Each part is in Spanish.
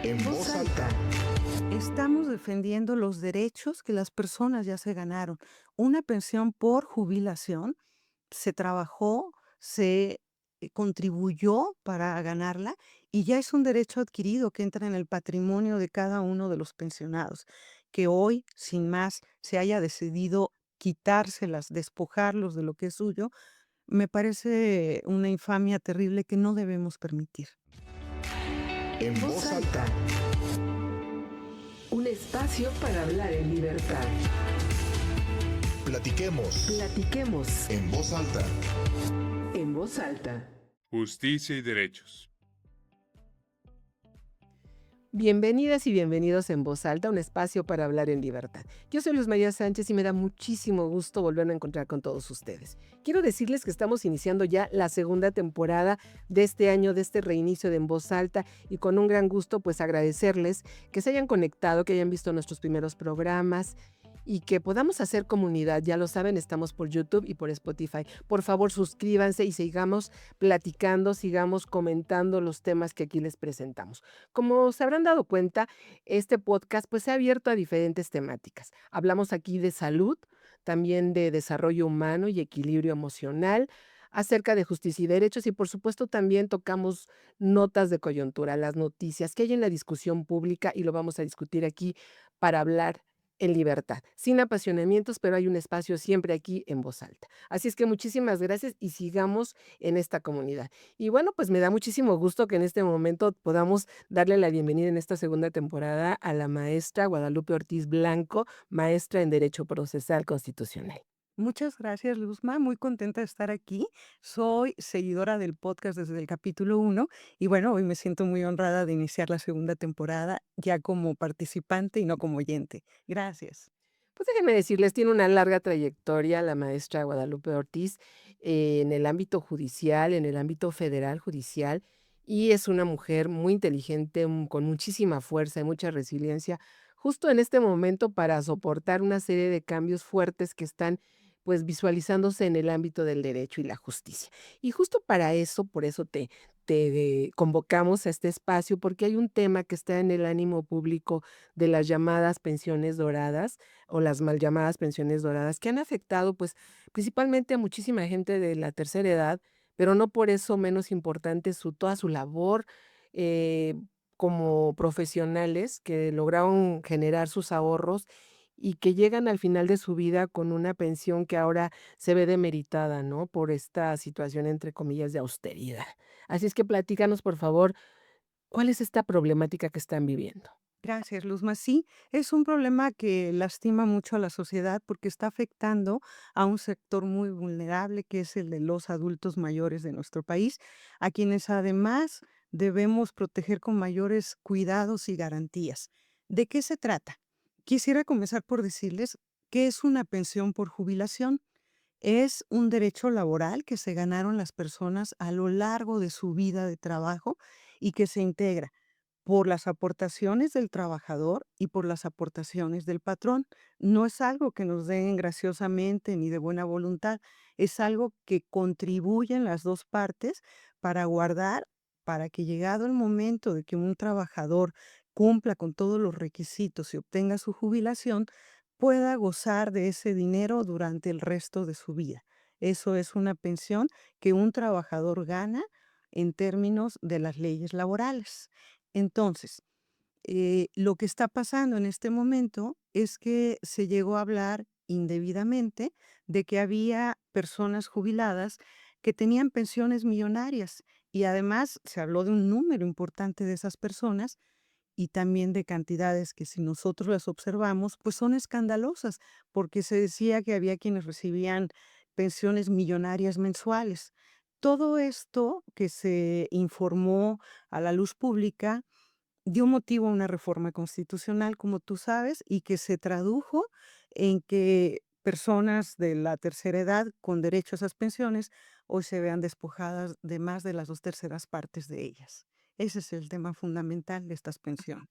En voz alta. Estamos defendiendo los derechos que las personas ya se ganaron. Una pensión por jubilación se trabajó, se contribuyó para ganarla y ya es un derecho adquirido que entra en el patrimonio de cada uno de los pensionados. Que hoy, sin más, se haya decidido quitárselas, despojarlos de lo que es suyo, me parece una infamia terrible que no debemos permitir. En voz alta. Un espacio para hablar en libertad. Platiquemos. Platiquemos En voz alta. en voz alta. Justicia y derechos. Bienvenidas y bienvenidos en Voz Alta, un espacio para hablar en libertad. Yo soy Luz María Sánchez y me da muchísimo gusto volver a encontrar con todos ustedes. Quiero decirles que estamos iniciando ya la segunda temporada de este año, de este reinicio de En Voz Alta, y con un gran gusto pues agradecerles que se hayan conectado, que hayan visto nuestros primeros programas y que podamos hacer comunidad. Ya lo saben, estamos por YouTube y por Spotify. Por favor, suscríbanse y sigamos platicando, sigamos comentando los temas que aquí les presentamos. Como se habrán dado cuenta, este podcast pues se ha abierto a diferentes temáticas. Hablamos aquí de salud, también de desarrollo humano y equilibrio emocional, acerca de justicia y derechos y por supuesto también tocamos notas de coyuntura, las noticias que hay en la discusión pública y lo vamos a discutir aquí para hablar en libertad, sin apasionamientos, pero hay un espacio siempre aquí en voz alta. Así es que muchísimas gracias y sigamos en esta comunidad. Y bueno, pues me da muchísimo gusto que en este momento podamos darle la bienvenida en esta segunda temporada a la maestra Guadalupe Ortiz Blanco, maestra en Derecho Procesal Constitucional. Muchas gracias, Luzma. Muy contenta de estar aquí. Soy seguidora del podcast desde el capítulo 1 y bueno, hoy me siento muy honrada de iniciar la segunda temporada ya como participante y no como oyente. Gracias. Pues déjenme decirles, tiene una larga trayectoria la maestra Guadalupe Ortiz en el ámbito judicial, en el ámbito federal judicial, y es una mujer muy inteligente, con muchísima fuerza y mucha resiliencia, justo en este momento para soportar una serie de cambios fuertes que están pues visualizándose en el ámbito del derecho y la justicia. Y justo para eso, por eso te convocamos a este espacio, porque hay un tema que está en el ánimo público de las llamadas pensiones doradas o las mal llamadas pensiones doradas, que han afectado, pues, principalmente a muchísima gente de la tercera edad, pero no por eso menos importante toda su labor, eh, como profesionales que lograron generar sus ahorros y que llegan al final de su vida con una pensión que ahora se ve demeritada, ¿no? Por esta situación, entre comillas, de austeridad. Así es que platícanos, por favor, ¿cuál es esta problemática que están viviendo? Gracias, Luzma. Sí, es un problema que lastima mucho a la sociedad porque está afectando a un sector muy vulnerable, que es el de los adultos mayores de nuestro país, a quienes además debemos proteger con mayores cuidados y garantías. ¿De qué se trata? Quisiera comenzar por decirles qué es una pensión por jubilación. Es un derecho laboral que se ganaron las personas a lo largo de su vida de trabajo y que se integra por las aportaciones del trabajador y por las aportaciones del patrón. No es algo que nos den graciosamente ni de buena voluntad, es algo que contribuyen las dos partes para guardar, para que llegado el momento de que un trabajador cumpla con todos los requisitos y obtenga su jubilación, pueda gozar de ese dinero durante el resto de su vida. Eso es una pensión que un trabajador gana en términos de las leyes laborales. Entonces, lo que está pasando en este momento es que se llegó a hablar indebidamente de que había personas jubiladas que tenían pensiones millonarias y además se habló de un número importante de esas personas y también de cantidades que si nosotros las observamos, pues son escandalosas, porque se decía que había quienes recibían pensiones millonarias mensuales. Todo esto que se informó a la luz pública dio motivo a una reforma constitucional, como tú sabes, y que se tradujo en que personas de la tercera edad con derecho a esas pensiones hoy se vean despojadas de más de las dos terceras partes de ellas. Ese es el tema fundamental de estas pensiones.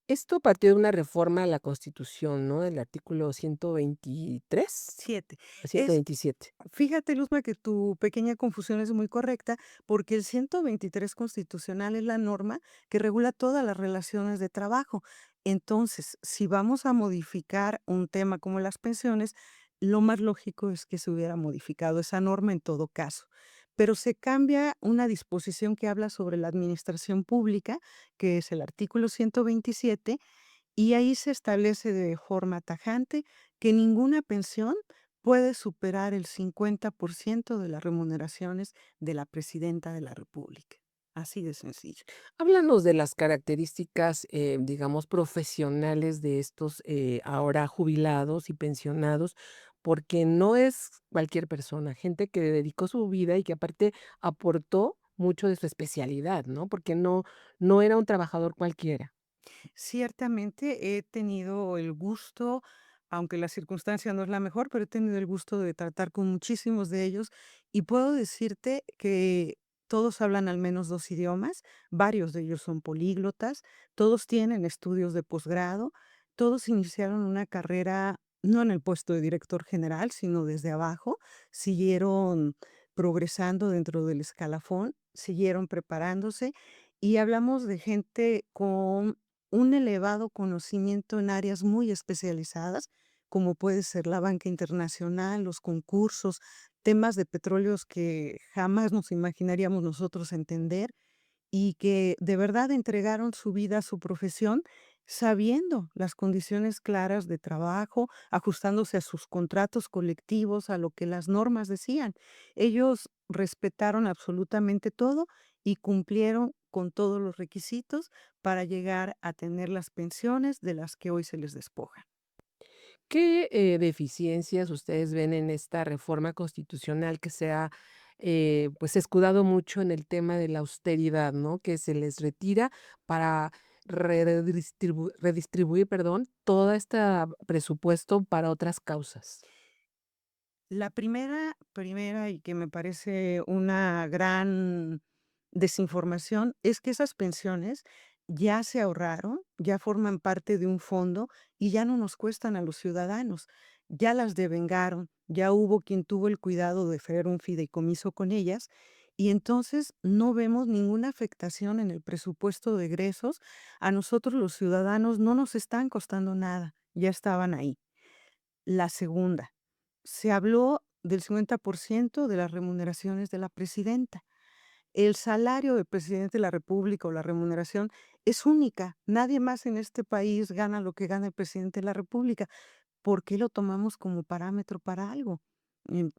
Esto partió de una reforma a la Constitución, ¿no? El artículo 123, 7. ciento Es veintisiete. Fíjate, Luzma, que tu pequeña confusión es muy correcta, porque el 123 constitucional es la norma que regula todas las relaciones de trabajo. Entonces, si vamos a modificar un tema como las pensiones, lo más lógico es que se hubiera modificado esa norma en todo caso. Pero se cambia una disposición que habla sobre la administración pública, que es el artículo 127, y ahí se establece de forma tajante que ninguna pensión puede superar el 50% de las remuneraciones de la presidenta de la República. Así de sencillo. Háblanos de las características, digamos, profesionales de estos, ahora jubilados y pensionados, porque no es cualquier persona, gente que dedicó su vida y que aparte aportó mucho de su especialidad, ¿no? Porque no era un trabajador cualquiera. Ciertamente he tenido el gusto, aunque la circunstancia no es la mejor, pero he tenido el gusto de tratar con muchísimos de ellos y puedo decirte que todos hablan al menos 2 idiomas, varios de ellos son políglotas, todos tienen estudios de posgrado, todos iniciaron una carrera no en el puesto de director general, sino desde abajo, siguieron progresando dentro del escalafón, siguieron preparándose y hablamos de gente con un elevado conocimiento en áreas muy especializadas, como puede ser la banca internacional, los concursos, temas de petróleos que jamás nos imaginaríamos nosotros entender y que de verdad entregaron su vida a su profesión sabiendo las condiciones claras de trabajo, ajustándose a sus contratos colectivos, a lo que las normas decían. Ellos respetaron absolutamente todo y cumplieron con todos los requisitos para llegar a tener las pensiones de las que hoy se les despoja. ¿Qué, deficiencias ustedes ven en esta reforma constitucional que se ha, pues, escudado mucho en el tema de la austeridad, ¿no? Que se les retira para redistribuir, perdón, todo este presupuesto para otras causas. La primera, y que me parece una gran desinformación, es que esas pensiones ya se ahorraron, ya forman parte de un fondo y ya no nos cuestan a los ciudadanos. Ya las devengaron, ya hubo quien tuvo el cuidado de hacer un fideicomiso con ellas y entonces no vemos ninguna afectación en el presupuesto de egresos. A nosotros los ciudadanos no nos están costando nada, ya estaban ahí. La segunda, se habló del 50% de las remuneraciones de la presidenta. El salario del presidente de la república o la remuneración es única. Nadie más en este país gana lo que gana el presidente de la república. ¿Por qué lo tomamos como parámetro para algo?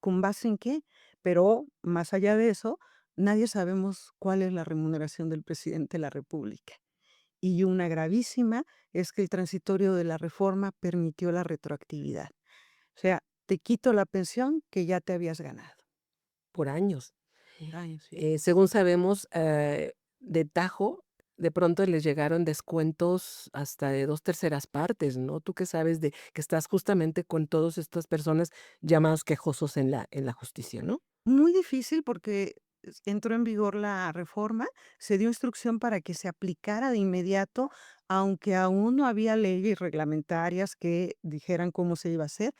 ¿Con base en qué? Pero más allá de eso, nadie sabemos cuál es la remuneración del presidente de la república. Y una gravísima es que el transitorio de la reforma permitió la retroactividad. O sea, te quito la pensión que ya te habías ganado. Por años. Por años, sí. Según sabemos, de tajo, de pronto les llegaron descuentos hasta de 2 terceras partes, ¿no? Tú qué sabes de que estás justamente con todas estas personas llamados quejosos en la justicia, ¿no? Muy difícil porque entró en vigor la reforma, se dio instrucción para que se aplicara de inmediato, aunque aún no había leyes reglamentarias que dijeran cómo se iba a hacer.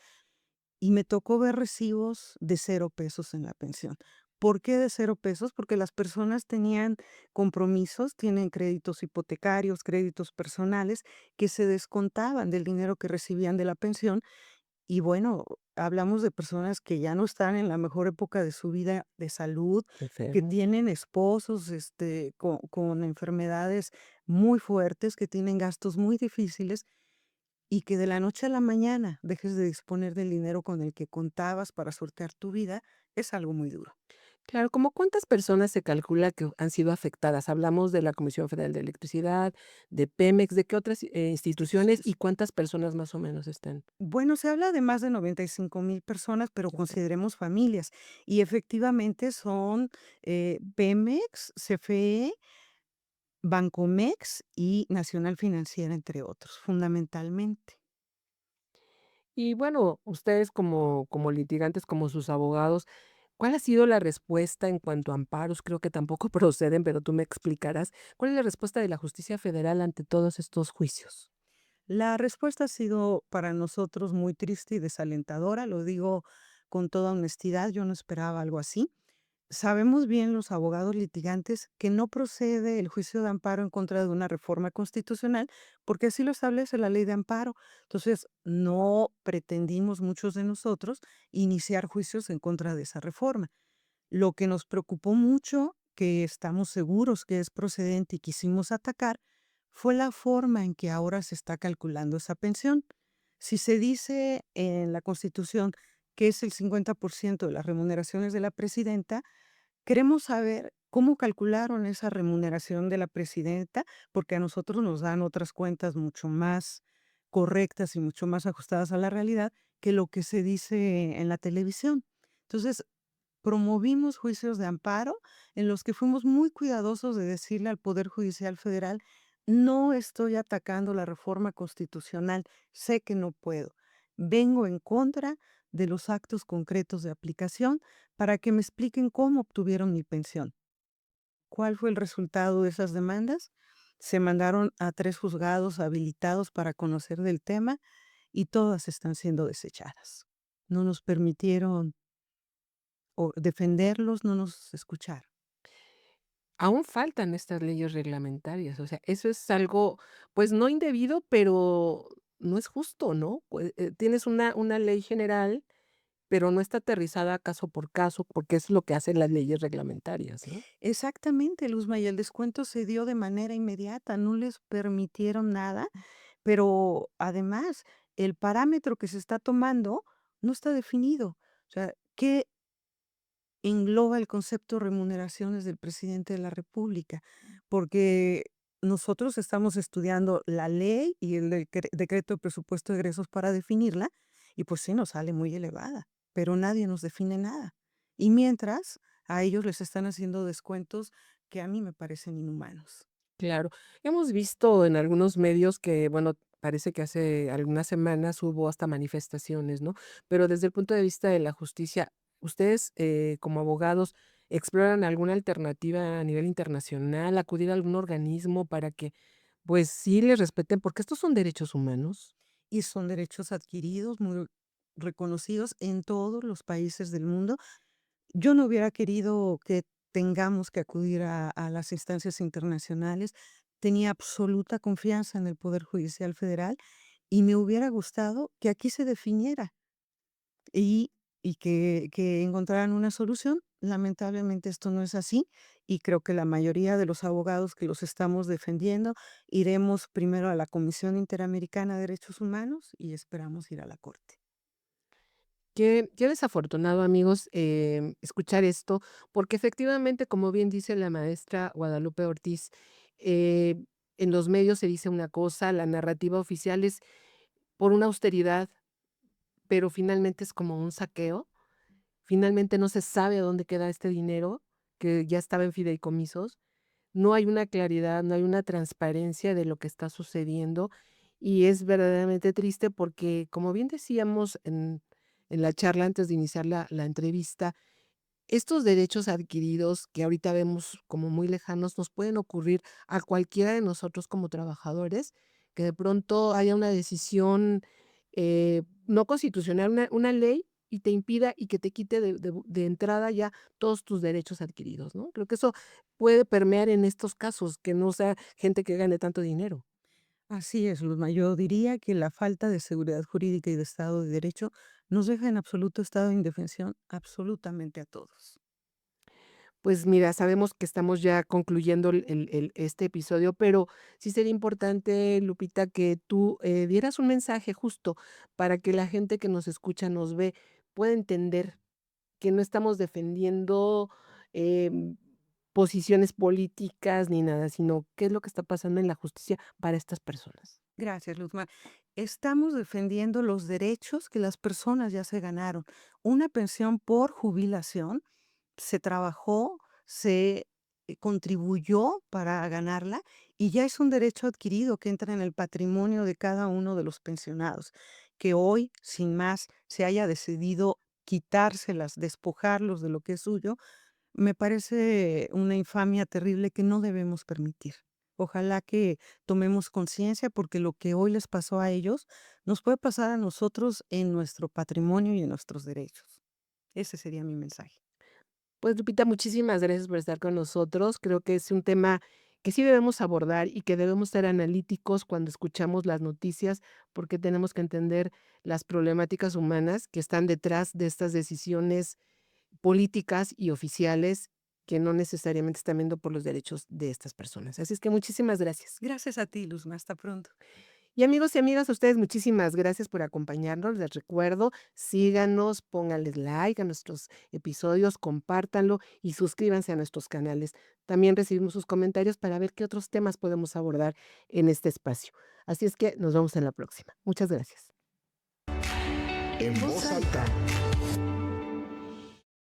Y me tocó ver recibos de 0 pesos en la pensión. ¿Por qué de 0 pesos? Porque las personas tenían compromisos, tienen créditos hipotecarios, créditos personales que se descontaban del dinero que recibían de la pensión. Y bueno, hablamos de personas que ya no están en la mejor época de su vida de salud, que Enfermos. tienen esposos, con enfermedades muy fuertes, que tienen gastos muy difíciles y que de la noche a la mañana dejes de disponer del dinero con el que contabas para sortear tu vida, es algo muy duro. Claro, ¿como cuántas personas se calcula que han sido afectadas? Hablamos de la Comisión Federal de Electricidad, de Pemex, ¿de qué otras, instituciones y cuántas personas más o menos están? Bueno, se habla de más de 95,000 personas, pero Okey. consideremos familias. Y efectivamente son Pemex, CFE, Bancomex y Nacional Financiera, entre otros, fundamentalmente. Y bueno, ustedes como litigantes, como sus abogados, ¿Cuál ha sido la respuesta en cuanto a amparos? Creo que tampoco proceden, pero tú me explicarás. ¿Cuál es la respuesta de la justicia federal ante todos estos juicios? La respuesta ha sido para nosotros muy triste y desalentadora, lo digo con toda honestidad, yo no esperaba algo así. Sabemos bien los abogados litigantes que no procede el juicio de amparo en contra de una reforma constitucional, porque así lo establece la ley de amparo. Entonces, no pretendimos muchos de nosotros iniciar juicios en contra de esa reforma. Lo que nos preocupó mucho, que estamos seguros que es procedente y quisimos atacar, fue la forma en que ahora se está calculando esa pensión. Si se dice en la Constitución que es el 50% de las remuneraciones de la presidenta, queremos saber cómo calcularon esa remuneración de la presidenta, porque a nosotros nos dan otras cuentas mucho más correctas y mucho más ajustadas a la realidad que lo que se dice en la televisión. Entonces, promovimos juicios de amparo en los que fuimos muy cuidadosos de decirle al Poder Judicial Federal, no estoy atacando la reforma constitucional, sé que no puedo. Vengo en contra de los actos concretos de aplicación para que me expliquen cómo obtuvieron mi pensión. ¿Cuál fue el resultado de esas demandas? Se mandaron a 3 juzgados habilitados para conocer del tema y todas están siendo desechadas. No nos permitieron o defenderlos, no nos escucharon. Aún faltan estas leyes reglamentarias, o sea, eso es algo, pues, no indebido, pero no es justo, ¿no? Tienes una ley general, pero no está aterrizada caso por caso, porque es lo que hacen las leyes reglamentarias, ¿no? Exactamente, Luzma, y el descuento se dio de manera inmediata, no les permitieron nada, pero además el parámetro que se está tomando no está definido. O sea, ¿qué engloba el concepto remuneraciones del presidente de la República? Porque nosotros estamos estudiando la ley y el decreto de presupuesto de egresos para definirla, y pues sí nos sale muy elevada, pero nadie nos define nada. Y mientras, a ellos les están haciendo descuentos que a mí me parecen inhumanos. Claro. Hemos visto en algunos medios que, bueno, parece que hace algunas semanas hubo hasta manifestaciones, ¿no? Pero desde el punto de vista de la justicia, ¿ustedes, como abogados, exploran alguna alternativa a nivel internacional, acudir a algún organismo para que, pues, sí les respeten? Porque estos son derechos humanos. Y son derechos adquiridos, muy reconocidos en todos los países del mundo. Yo no hubiera querido que tengamos que acudir a las instancias internacionales. Tenía absoluta confianza en el Poder Judicial Federal y me hubiera gustado que aquí se definiera y, y que encontraran una solución. Lamentablemente esto no es así y creo que la mayoría de los abogados que los estamos defendiendo iremos primero a la Comisión Interamericana de Derechos Humanos y esperamos ir a la Corte. Qué desafortunado, amigos, escuchar esto, porque efectivamente, como bien dice la maestra Guadalupe Ortiz, eh, en los medios se dice una cosa, la narrativa oficial es por una austeridad, pero finalmente es como un saqueo. Finalmente no se sabe a dónde queda este dinero que ya estaba en fideicomisos. No hay una claridad, no hay una transparencia de lo que está sucediendo y es verdaderamente triste porque, como bien decíamos en la charla antes de iniciar la entrevista, estos derechos adquiridos que ahorita vemos como muy lejanos nos pueden ocurrir a cualquiera de nosotros como trabajadores, que de pronto haya una decisión no constitucional, una ley y te impida y que te quite de entrada ya todos tus derechos adquiridos, ¿no? Creo que eso puede permear en estos casos, que no sea gente que gane tanto dinero. Así es, Luzma. Yo diría que la falta de seguridad jurídica y de Estado de Derecho nos deja en absoluto estado de indefensión absolutamente a todos. Pues mira, sabemos que estamos ya concluyendo este episodio, pero sí sería importante, Lupita, que tú dieras un mensaje justo para que la gente que nos escucha, nos ve, pueda entender que no estamos defendiendo em, posiciones políticas ni nada, sino qué es lo que está pasando en la justicia para estas personas. Gracias, Luzma. Estamos defendiendo los derechos que las personas ya se ganaron. Una pensión por jubilación se trabajó, se contribuyó para ganarla y ya es un derecho adquirido que entra en el patrimonio de cada uno de los pensionados. Que hoy, sin más, se haya decidido quitárselas, despojarlos de lo que es suyo, me parece una infamia terrible que no debemos permitir. Ojalá que tomemos conciencia porque lo que hoy les pasó a ellos nos puede pasar a nosotros en nuestro patrimonio y en nuestros derechos. Ese sería mi mensaje. Pues Lupita, muchísimas gracias por estar con nosotros. Creo que es un tema que sí debemos abordar y que debemos ser analíticos cuando escuchamos las noticias, porque tenemos que entender las problemáticas humanas que están detrás de estas decisiones políticas y oficiales que no necesariamente están viendo por los derechos de estas personas. Así es que muchísimas gracias. Gracias a ti, Luzma. Hasta pronto. Y amigos y amigas, a ustedes muchísimas gracias por acompañarnos. Les recuerdo, síganos, pónganles like a nuestros episodios, compártanlo y suscríbanse a nuestros canales. También recibimos sus comentarios para ver qué otros temas podemos abordar en este espacio. Así es que nos vemos en la próxima. Muchas gracias. En voz alta.